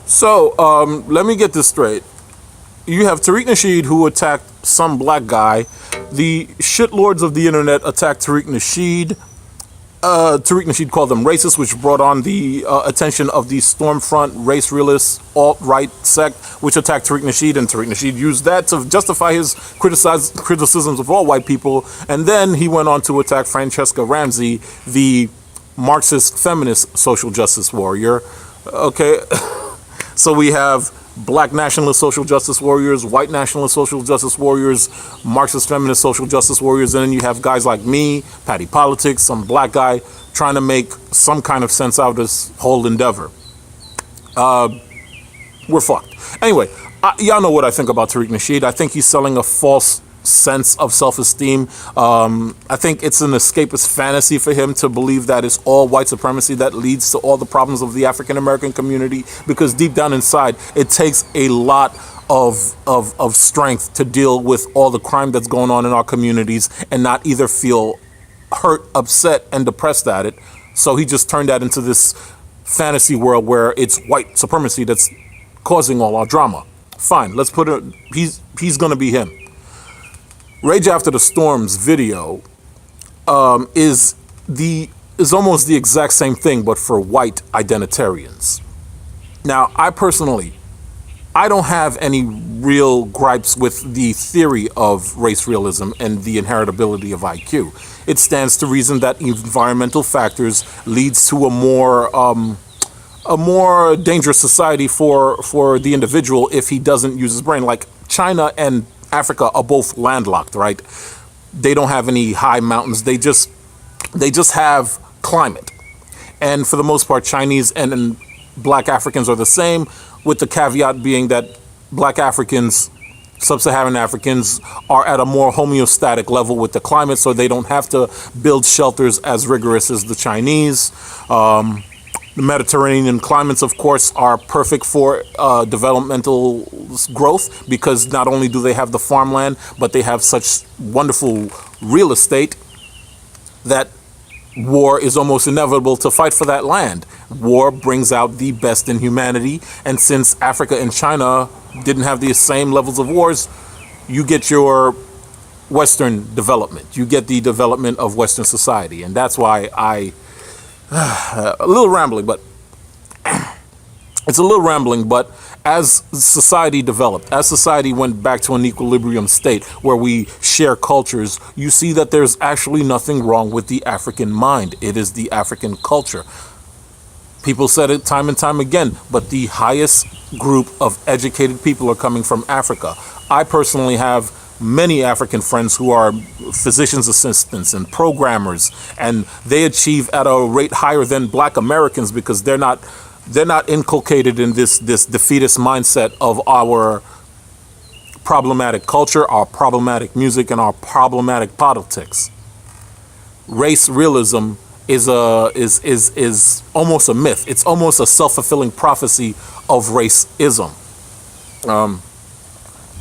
So, let me get this straight. You have Tariq Nasheed who attacked some black guy. The shitlords of the internet attacked Tariq Nasheed. Tariq Nasheed called them racist, which brought on the attention of the Stormfront race realist alt-right sect, which attacked Tariq Nasheed, and Tariq Nasheed used that to justify his criticisms of all white people. And then he went on to attack Francesca Ramsey, the Marxist feminist social justice warrior. Okay, so we have black nationalist social justice warriors, white nationalist social justice warriors, Marxist feminist social justice warriors, and then you have guys like me, Patty Politics, some black guy trying to make some kind of sense out of this whole endeavor. We're fucked. Anyway, y'all know what I think about Tariq Nasheed. I think he's selling a false sense of self-esteem. I think it's an escapist fantasy for him to believe that it's all white supremacy that leads to all the problems of the African American community, because deep down inside it takes a lot of strength to deal with all the crime that's going on in our communities and not either feel hurt, upset, and depressed at it. So he just turned that into this fantasy world where it's white supremacy that's causing all our drama. Fine, let's put it, he's gonna be him. Rage After the Storm's video is almost the exact same thing, but for white identitarians. Now, I don't have any real gripes with the theory of race realism and the inheritability of IQ. It stands to reason that environmental factors leads to a more dangerous society for the individual if he doesn't use his brain. Like China and Africa are both landlocked, right? They don't have any high mountains. They just have climate. And for the most part, Chinese and black Africans are the same, with the caveat being that black Africans, sub-Saharan Africans, are at a more homeostatic level with the climate, so they don't have to build shelters as rigorous as the Chinese. The Mediterranean climates, of course, are perfect for developmental growth, because not only do they have the farmland, but they have such wonderful real estate that war is almost inevitable to fight for that land. War brings out the best in humanity, and since Africa and China didn't have the same levels of wars, you get your Western development. You get the development of Western society, and that's why a little rambling, but it's a little rambling, but as society developed, as society went back to an equilibrium state where we share cultures, you see that there's actually nothing wrong with the African mind. It is the African culture. People said it time and time again, but the highest group of educated people are coming from Africa. I personally have many African friends who are physician's assistants and programmers, and they achieve at a rate higher than black Americans because they're not inculcated in this defeatist mindset of our problematic culture, our problematic music, and our problematic politics. Race realism is almost a myth. It's almost a self-fulfilling prophecy of racism.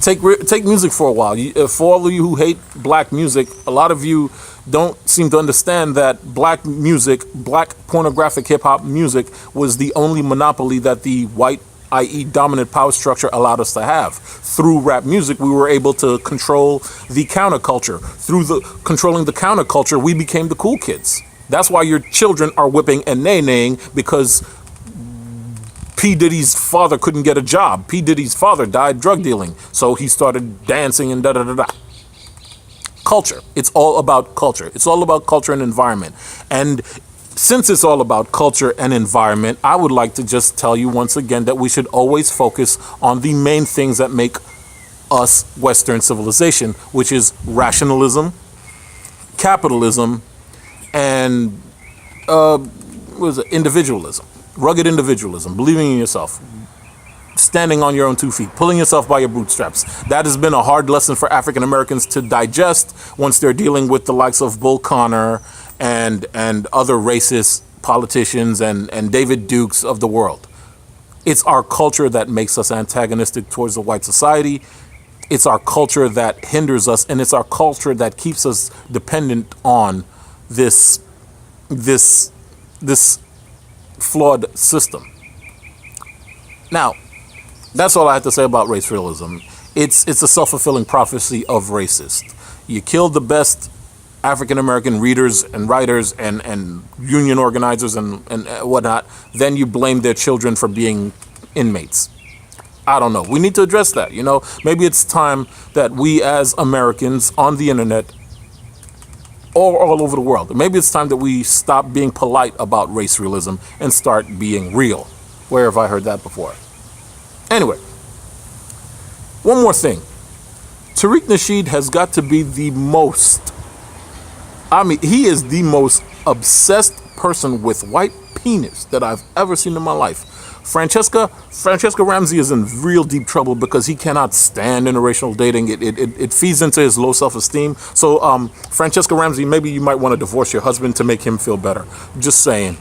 Take music for a while. For all of you who hate black music, a lot of you don't seem to understand that black music, black pornographic hip-hop music, was the only monopoly that the white, i.e. dominant power structure, allowed us to have. Through rap music, we were able to control the counterculture. Through controlling the counterculture, we became the cool kids. That's why your children are whipping and nay-naying, because P. Diddy's father couldn't get a job. P. Diddy's father died drug dealing, so he started dancing and da-da-da-da. Culture. It's all about culture. It's all about culture and environment. And since it's all about culture and environment, I would like to just tell you once again that we should always focus on the main things that make us Western civilization, which is rationalism, capitalism, and individualism. Rugged individualism, believing in yourself, standing on your own 2 feet, pulling yourself by your bootstraps. That has been a hard lesson for African Americans to digest once they're dealing with the likes of Bull Connor and other racist politicians and David Dukes of the world. It's our culture that makes us antagonistic towards the white society. It's our culture that hinders us, and it's our culture that keeps us dependent on this flawed system. Now, that's all I have to say about race realism. It's a self-fulfilling prophecy of racist. You killed the best African American readers and writers and union organizers and whatnot. Then you blame their children for being inmates. I don't know. We need to address that. Maybe it's time that we as Americans on the internet or all over the world, maybe it's time that we stop being polite about race realism and start being real. Where have I heard that before? Anyway, one more thing. Tariq Nasheed has got to be he is the most obsessed person with white penis that I've ever seen in my life. Francesca Ramsey is in real deep trouble because he cannot stand interracial dating. It feeds into his low self-esteem. So, Francesca Ramsey, maybe you might want to divorce your husband to make him feel better. Just saying.